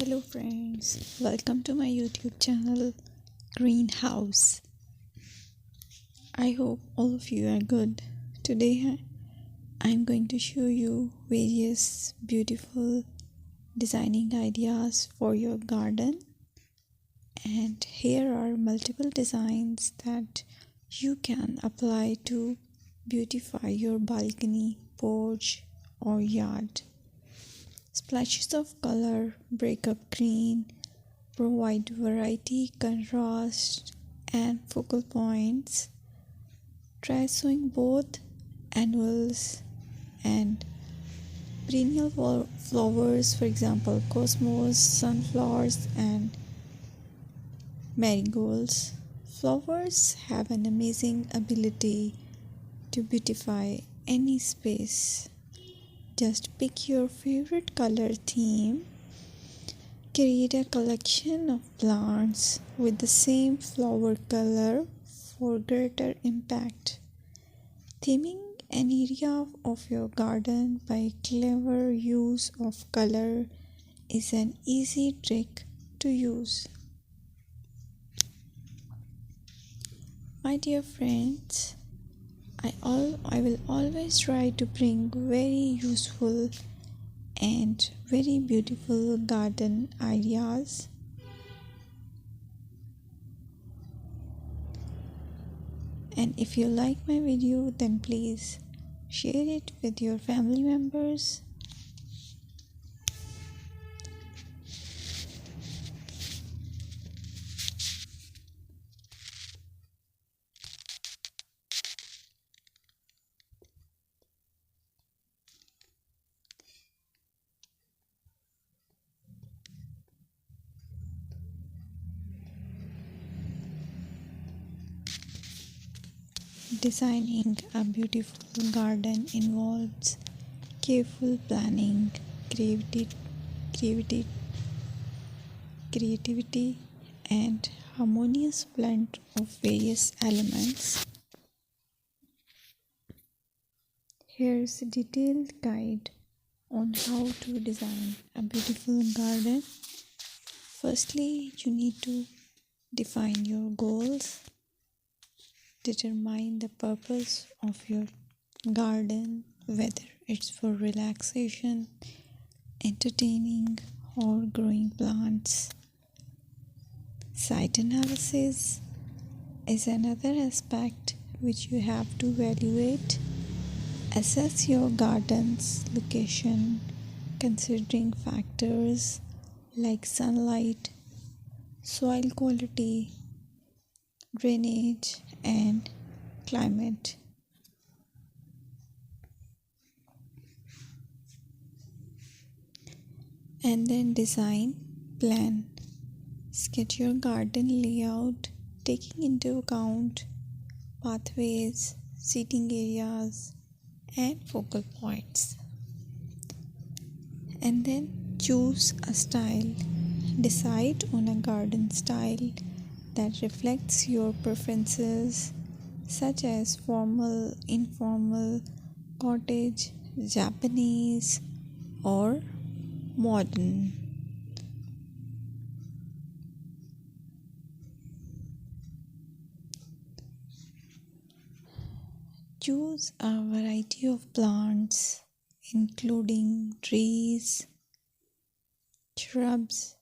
Hello friends, welcome to my YouTube channel Greenhouse. I hope all of you are good. Today I'm going to show you various beautiful designing ideas for your garden, and here are multiple designs that you can apply to beautify your balcony, porch or yard. Splashes of color break up green, provide variety, contrast, and focal points. Try sowing both annuals and perennial flowers, for example, cosmos, sunflowers, and marigolds. Flowers have an amazing ability to beautify any space. Just pick your favorite color theme. Create a collection of plants with the same flower color for greater impact. Theming an area of your garden by clever use of color is an easy trick to use. My dear friends, I will always try to bring very useful and very beautiful garden ideas. And if you like my video, then please share it with your family members. Designing a beautiful garden involves careful planning, creativity, creativity, and harmonious blend of various elements. Here's a detailed guide on how to design a beautiful garden. Firstly, you need to define your goals. Determine the purpose of your garden, whether it's for relaxation, entertaining, or growing plants. Site analysis is another aspect which you have to evaluate. Assess your garden's location, considering factors like sunlight, soil quality, drainage, and climate. And then design plan. Sketch your garden layout, taking into account pathways, seating areas, and focal points. And then choose a style. Decide on a garden style that reflects your preferences, such as formal, informal, cottage, Japanese, or modern. Choose a variety of plants, including trees, shrubs,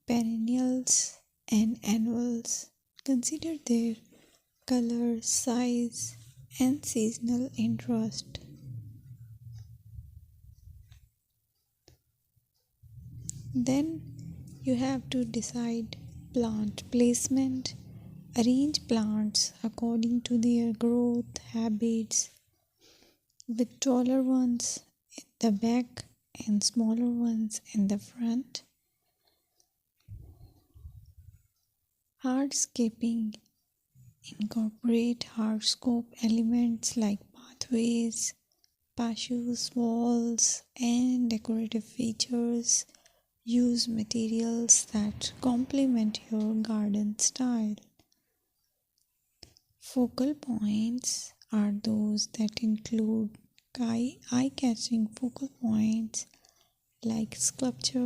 perennials, and annuals. Consider their color, size, and seasonal interest. Then you have to decide plant placement. Arrange plants according to their growth habits, with taller ones in the back and smaller ones in the front. Hardscaping. Incorporate hardscape elements like pathways, patios, walls, and decorative features. Use materials that complement your garden style. Focal points are those that include eye-catching focal points like sculpture